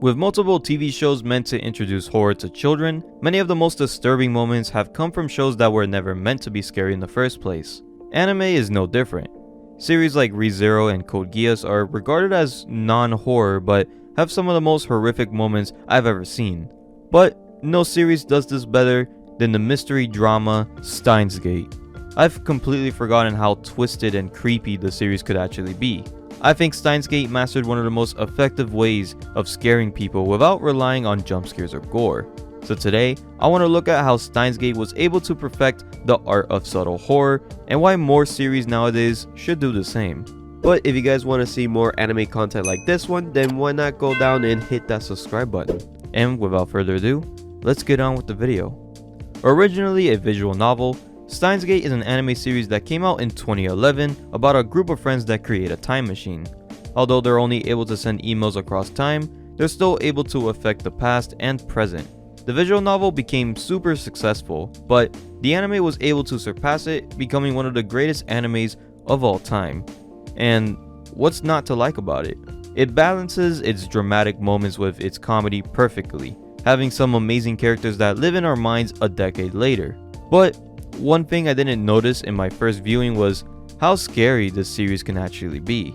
With multiple TV shows meant to introduce horror to children, many of the most disturbing moments have come from shows that were never meant to be scary in the first place. Anime is no different. Series like Re:Zero and Code Geass are regarded as non-horror but have some of the most horrific moments I've ever seen. But no series does this better than the mystery drama Steins Gate. I've completely forgotten how twisted and creepy the series could actually be. I think Steins Gate mastered one of the most effective ways of scaring people without relying on jump scares or gore. So today, I want to look at how Steins Gate was able to perfect the art of subtle horror and why more series nowadays should do the same. But if you guys want to see more anime content like this one, then why not go down and hit that subscribe button. And without further ado, let's get on with the video. Originally a visual novel, Steins Gate is an anime series that came out in 2011 about a group of friends that create a time machine. Although they're only able to send emails across time, they're still able to affect the past and present. The visual novel became super successful, but the anime was able to surpass it, becoming one of the greatest animes of all time. And what's not to like about it? It balances its dramatic moments with its comedy perfectly, having some amazing characters that live in our minds a decade later. But one thing I didn't notice in my first viewing was how scary this series can actually be.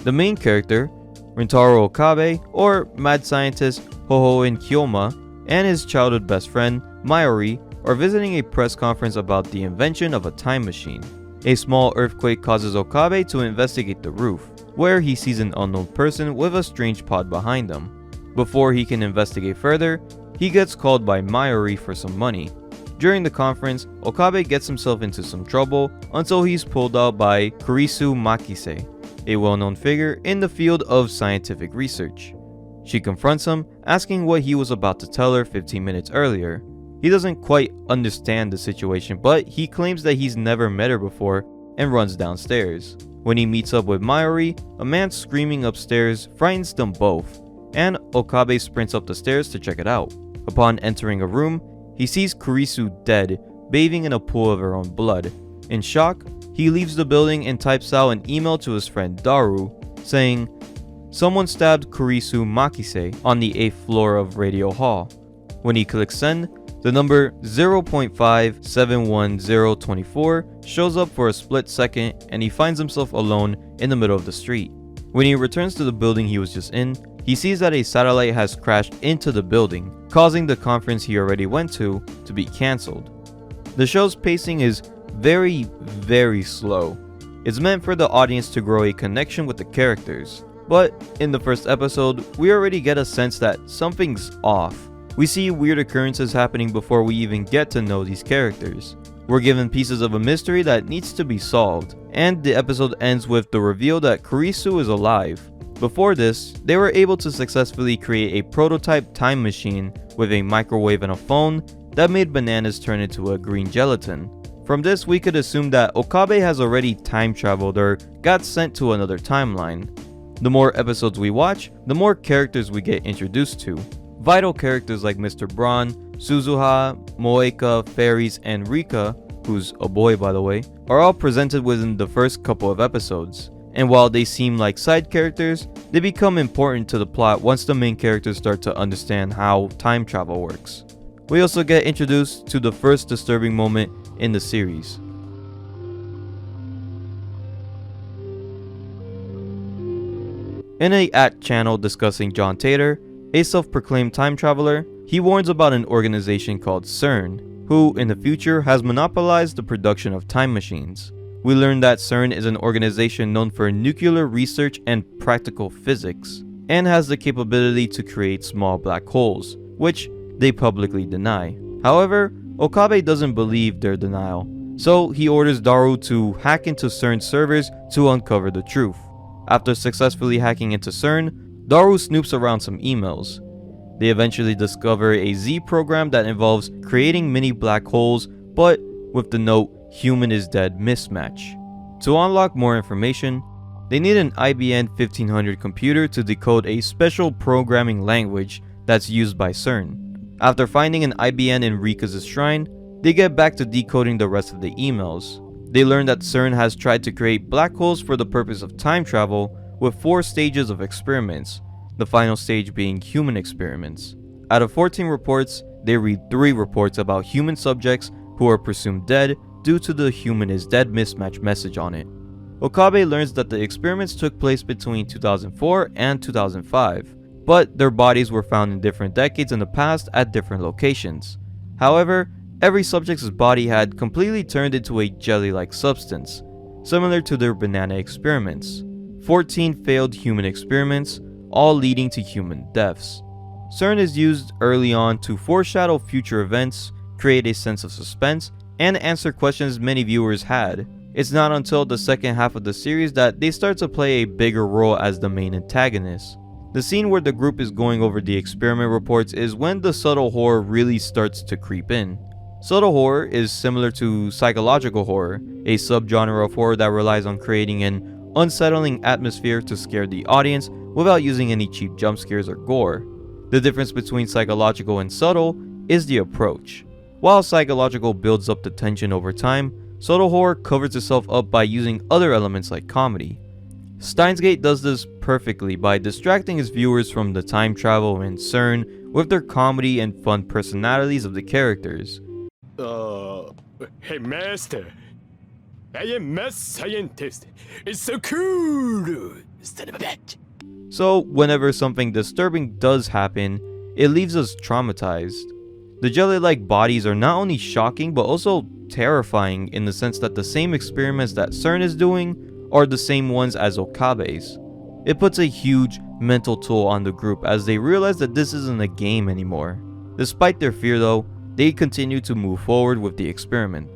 The main character, Rintaro Okabe, or mad scientist Hohoen Kyoma, and his childhood best friend, Mayuri, are visiting a press conference about the invention of a time machine. A small earthquake causes Okabe to investigate the roof, where he sees an unknown person with a strange pod behind them. Before he can investigate further, he gets called by Mayuri for some money. During the conference, Okabe gets himself into some trouble until he's pulled out by Kurisu Makise, a well-known figure in the field of scientific research. She confronts him, asking what he was about to tell her 15 minutes earlier. He doesn't quite understand the situation, but he claims that he's never met her before and runs downstairs. When he meets up with Mayuri, a man screaming upstairs frightens them both, and Okabe sprints up the stairs to check it out. Upon entering a room, he sees Kurisu dead, bathing in a pool of her own blood. In shock, he leaves the building and types out an email to his friend Daru, saying, "Someone stabbed Kurisu Makise on the 8th floor of Radio Hall." When he clicks send, the number 0.571024 shows up for a split second and he finds himself alone in the middle of the street. When he returns to the building he was just in, he sees that a satellite has crashed into the building, causing the conference he already went to be cancelled. The show's pacing is very slow. It's meant for the audience to grow a connection with the characters, but in the first episode, we already get a sense that something's off. We see weird occurrences happening before we even get to know these characters. We're given pieces of a mystery that needs to be solved, and the episode ends with the reveal that Kurisu is alive. Before this, they were able to successfully create a prototype time machine with a microwave and a phone that made bananas turn into a green gelatin. From this, we could assume that Okabe has already time traveled or got sent to another timeline. The more episodes we watch, the more characters we get introduced to. Vital characters like Mr. Braun, Suzuha, Moeka, Fairies, and Rika, who's a boy by the way, are all presented within the first couple of episodes. And while they seem like side characters, they become important to the plot once the main characters start to understand how time travel works. We also get introduced to the first disturbing moment in the series. In a channel discussing John Tater, a self-proclaimed time traveler, he warns about an organization called SERN, who in the future has monopolized the production of time machines. We learn that SERN is an organization known for nuclear research and practical physics, and has the capability to create small black holes, which they publicly deny. However, Okabe doesn't believe their denial, so he orders Daru to hack into CERN's servers to uncover the truth. After successfully hacking into CERN, Daru snoops around some emails. They eventually discover a Z program that involves creating mini black holes, but with the note "human is dead" mismatch. To unlock more information, they need an IBM 1500 computer to decode a special programming language that's used by CERN. After finding an IBM in Rika's shrine, they get back to decoding the rest of the emails. They learn that CERN has tried to create black holes for the purpose of time travel with 4 stages of experiments, the final stage being human experiments. Out of 14 reports, they read 3 reports about human subjects who are presumed dead due to the human is dead mismatch message on it. Okabe learns that the experiments took place between 2004 and 2005, but their bodies were found in different decades in the past at different locations. However, every subject's body had completely turned into a jelly-like substance, similar to their banana experiments. 14 failed human experiments, all leading to human deaths. CERN is used early on to foreshadow future events, create a sense of suspense, and answer questions many viewers had. It's not until the second half of the series that they start to play a bigger role as the main antagonists. The scene where the group is going over the experiment reports is when the subtle horror really starts to creep in. Subtle horror is similar to psychological horror, a subgenre of horror that relies on creating an unsettling atmosphere to scare the audience without using any cheap jump scares or gore. The difference between psychological and subtle is the approach. While psychological builds up the tension over time, subtle horror covers itself up by using other elements like comedy. Steins Gate does this perfectly by distracting its viewers from the time travel and CERN with their comedy and fun personalities of the characters. Hey master, I am math scientist. It's so cool, son of a bitch. So whenever something disturbing does happen, it leaves us traumatized. The jelly-like bodies are not only shocking but also terrifying in the sense that the same experiments that CERN is doing are the same ones as Okabe's. It puts a huge mental toll on the group as they realize that this isn't a game anymore. Despite their fear though, they continue to move forward with the experiment.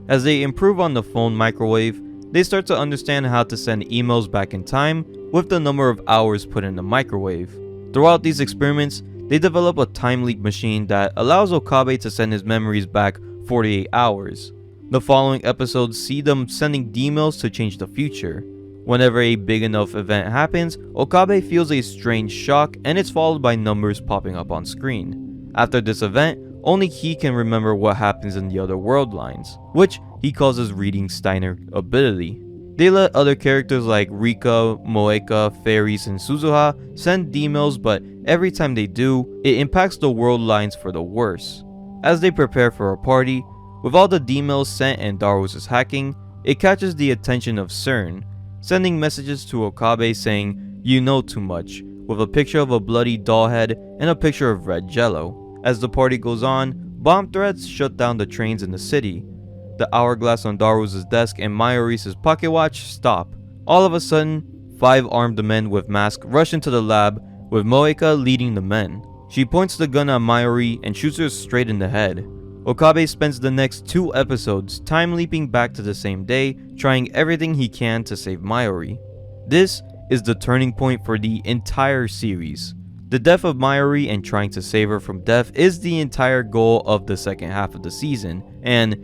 As they improve on the phone microwave, they start to understand how to send emails back in time with the number of hours put in the microwave. Throughout these experiments, they develop a time leak machine that allows Okabe to send his memories back 48 hours. The following episodes see them sending D-mails to change the future. Whenever a big enough event happens, Okabe feels a strange shock and it's followed by numbers popping up on screen. After this event, only he can remember what happens in the other world lines, which he calls his reading Steiner ability. They let other characters like Rika, Moeka, Fairies, and Suzuha send D-mails, but every time they do, it impacts the world lines for the worse. As they prepare for a party, with all the D-mails sent and Darw's hacking, it catches the attention of CERN, sending messages to Okabe saying, "You know too much," with a picture of a bloody doll head and a picture of red jello. As the party goes on, bomb threats shut down the trains in the city. The hourglass on Darw's desk and Mayuri's pocket watch stop. All of a sudden, 5 armed men with masks rush into the lab, with Moeka leading the men. She points the gun at Mayuri and shoots her straight in the head. Okabe spends the next 2 episodes time leaping back to the same day, trying everything he can to save Mayuri. This is the turning point for the entire series. The death of Mayuri and trying to save her from death is the entire goal of the second half of the season, and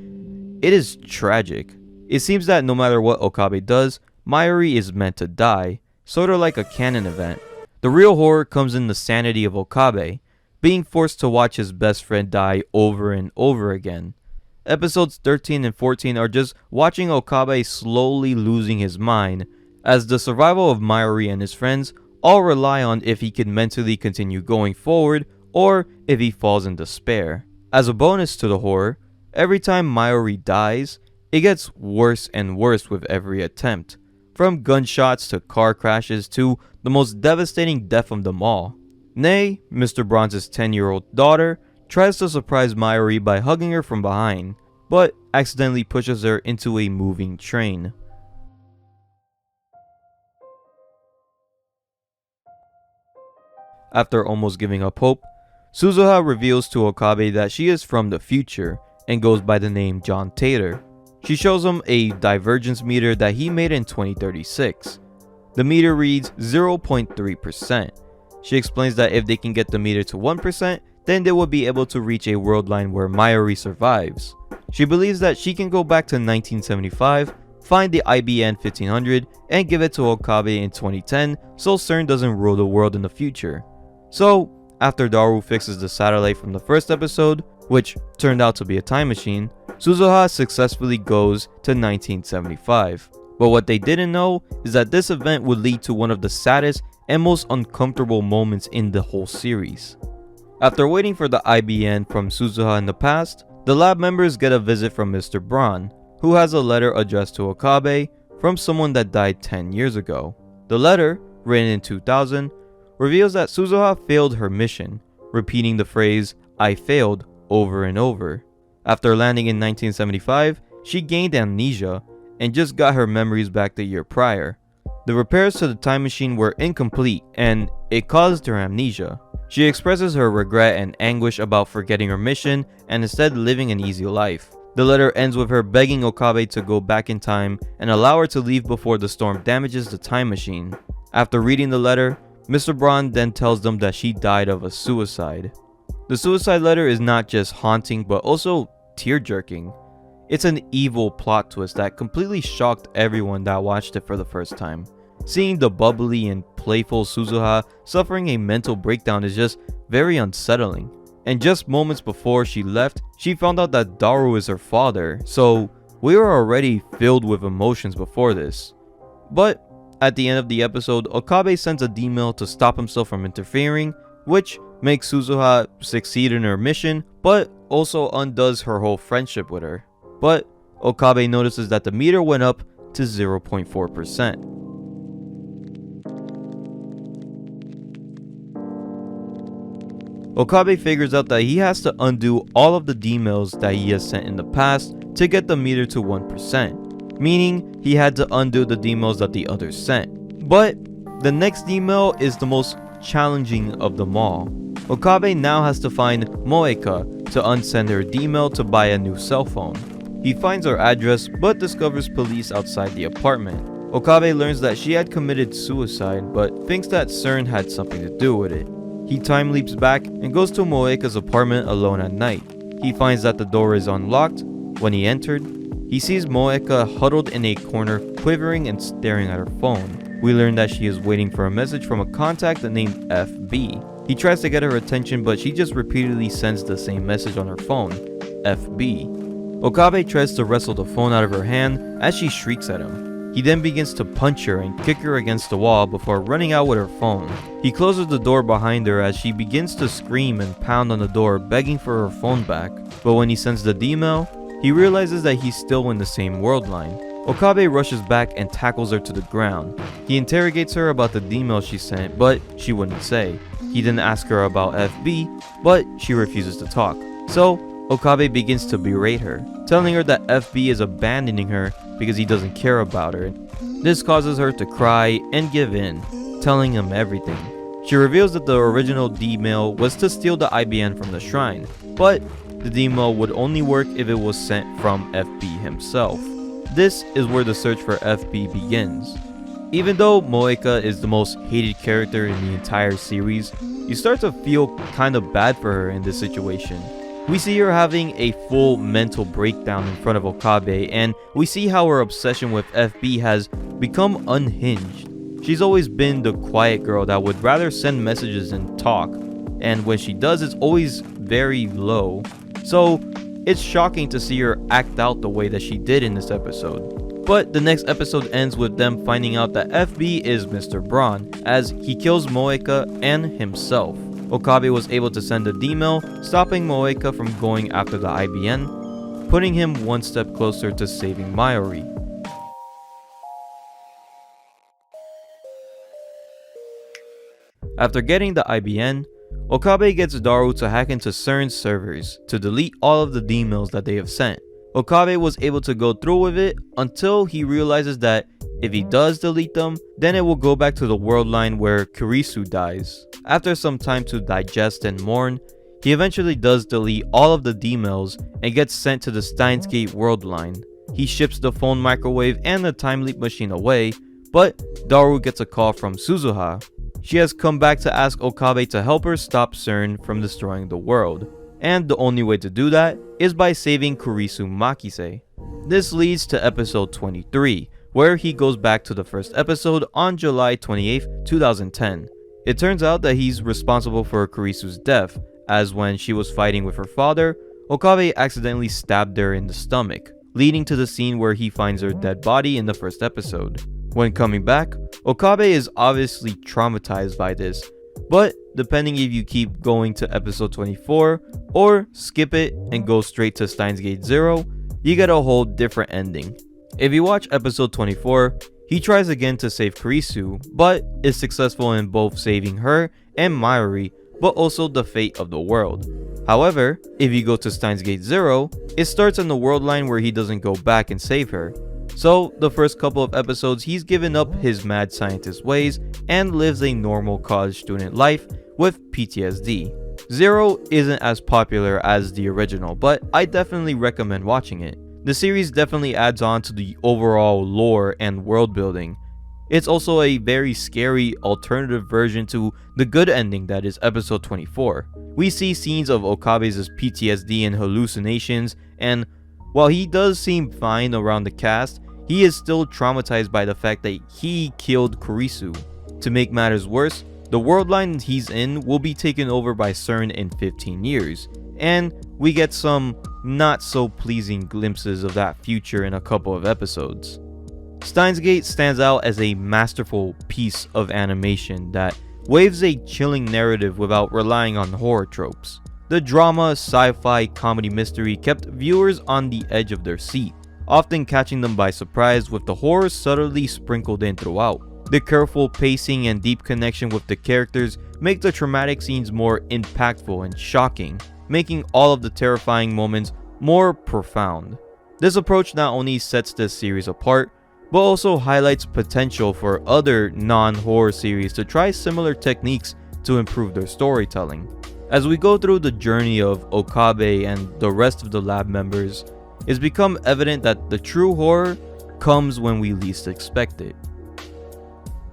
it is tragic. It seems that no matter what Okabe does, Mayuri is meant to die, sorta like a canon event. The real horror comes in the sanity of Okabe, being forced to watch his best friend die over and over again. Episodes 13 and 14 are just watching Okabe slowly losing his mind, as the survival of Mayuri and his friends all rely on if he can mentally continue going forward or if he falls in despair. As a bonus to the horror, every time Mayuri dies, it gets worse and worse with every attempt, from gunshots to car crashes to the most devastating death of them all. Nay, Mr. Bronze's 10-year-old daughter tries to surprise Mayuri by hugging her from behind, but accidentally pushes her into a moving train. After almost giving up hope, Suzuha reveals to Okabe that she is from the future and goes by the name John Tater. She shows him a divergence meter that he made in 2036. The meter reads 0.3%. She explains that if they can get the meter to 1%, then they will be able to reach a world line where Mayuri survives. She believes that she can go back to 1975, find the IBN 1500, and give it to Okabe in 2010 so CERN doesn't rule the world in the future. So, after Daru fixes the satellite from the first episode, which turned out to be a time machine, Suzuha successfully goes to 1975. But what they didn't know is that this event would lead to one of the saddest and most uncomfortable moments in the whole series. After waiting for the IBN from Suzuha in the past, the lab members get a visit from Mr. Braun, who has a letter addressed to Okabe from someone that died 10 years ago. The letter, written in 2000, reveals that Suzuha failed her mission, repeating the phrase, "I failed," over and over. After landing in 1975, she gained amnesia and just got her memories back the year prior. The repairs to the time machine were incomplete and it caused her amnesia. She expresses her regret and anguish about forgetting her mission and instead living an easy life. The letter ends with her begging Okabe to go back in time and allow her to leave before the storm damages the time machine. After reading the letter, Mr. Braun then tells them that she died of a suicide. The suicide letter is not just haunting but also tear-jerking. It's an evil plot twist that completely shocked everyone that watched it for the first time. Seeing the bubbly and playful Suzuha suffering a mental breakdown is just very unsettling. And just moments before she left, she found out that Daru is her father, so we were already filled with emotions before this. But at the end of the episode, Okabe sends a D-mail to stop himself from interfering, which makes Suzuha succeed in her mission, but also undoes her whole friendship with her. But Okabe notices that the meter went up to 0.4%. Okabe figures out that he has to undo all of the D-mails that he has sent in the past to get the meter to 1%, meaning he had to undo the D-mails that the others sent. But the next D-mail is the most challenging of them all. Okabe now has to find Moeka to unsend her D-mail to buy a new cell phone. He finds her address but discovers police outside the apartment. Okabe learns that she had committed suicide but thinks that SERN had something to do with it. He time leaps back and goes to Moeka's apartment alone at night. He finds that the door is unlocked. When he entered, he sees Moeka huddled in a corner, quivering and staring at her phone. We learn that she is waiting for a message from a contact named FB. He tries to get her attention, but she just repeatedly sends the same message on her phone, FB. Okabe tries to wrestle the phone out of her hand as she shrieks at him. He then begins to punch her and kick her against the wall before running out with her phone. He closes the door behind her as she begins to scream and pound on the door, begging for her phone back. But when he sends the D-mail, he realizes that he's still in the same world line. Okabe rushes back and tackles her to the ground. He interrogates her about the D-mail she sent, but she wouldn't say. He then asks her about FB, but she refuses to talk. So Okabe begins to berate her, telling her that FB is abandoning her because he doesn't care about her. This causes her to cry and give in, telling him everything. She reveals that the original D-mail was to steal the IBN from the shrine, but the D-mail would only work if it was sent from FB himself. This is where the search for FB begins. Even though Moeka is the most hated character in the entire series, you start to feel kind of bad for her in this situation. We see her having a full mental breakdown in front of Okabe, and we see how her obsession with FB has become unhinged. She's always been the quiet girl that would rather send messages and talk, and when she does, it's always very low. So it's shocking to see her act out the way that she did in this episode. But the next episode ends with them finding out that FB is Mr. Braun, as he kills Moeka and himself. Okabe was able to send a D-mail, stopping Moeka from going after the IBN, putting him one step closer to saving Mayuri. After getting the IBN, Okabe gets Daru to hack into SERN's servers to delete all of the D-mails that they have sent. Okabe was able to go through with it until he realizes that if he does delete them, then it will go back to the world line where Kurisu dies. After some time to digest and mourn, he eventually does delete all of the D-mails and gets sent to the Steins Gate world line. He ships the phone microwave and the time leap machine away, but Daru gets a call from Suzuha. She has come back to ask Okabe to help her stop SERN from destroying the world, and the only way to do that is by saving Kurisu Makise. This leads to episode 23, where he goes back to the first episode on July 28, 2010. It turns out that he's responsible for Kurisu's death, as when she was fighting with her father, Okabe accidentally stabbed her in the stomach, leading to the scene where he finds her dead body in the first episode. When coming back, Okabe is obviously traumatized by this, but depending if you keep going to episode 24 or skip it and go straight to Steins Gate 0, you get a whole different ending. If you watch episode 24, he tries again to save Kurisu, but is successful in both saving her and Mayuri, but also the fate of the world. However, if you go to Steins Gate 0, it starts on the world line where he doesn't go back and save her. So the first couple of episodes he's given up his mad scientist ways and lives a normal college student life with PTSD. 0 isn't as popular as the original, but I definitely recommend watching it. The series definitely adds on to the overall lore and world building. It's also a very scary alternative version to the good ending that is episode 24. We see scenes of Okabe's PTSD and hallucinations, and while he does seem fine around the cast, he is still traumatized by the fact that he killed Kurisu. To make matters worse, the world line he's in will be taken over by SERN in 15 years, and we get some not so pleasing glimpses of that future in a couple of episodes. Steins Gate stands out as a masterful piece of animation that waves a chilling narrative without relying on horror tropes. The drama, sci-fi, comedy mystery kept viewers on the edge of their seat, often catching them by surprise with the horror subtly sprinkled in throughout. The careful pacing and deep connection with the characters make the traumatic scenes more impactful and shocking, making all of the terrifying moments more profound. This approach not only sets this series apart, but also highlights potential for other non-horror series to try similar techniques to improve their storytelling. As we go through the journey of Okabe and the rest of the lab members, it's become evident that the true horror comes when we least expect it.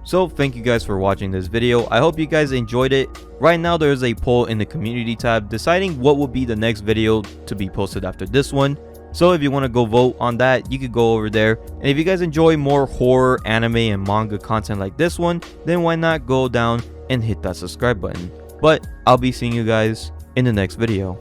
So thank you guys for watching this video. I hope you guys enjoyed it. Right now there is a poll in the community tab deciding what will be the next video to be posted after this one. So if you want to go vote on that, you could go over there. And if you guys enjoy more horror, anime, and manga content like this one, then why not go down and hit that subscribe button. But I'll be seeing you guys in the next video.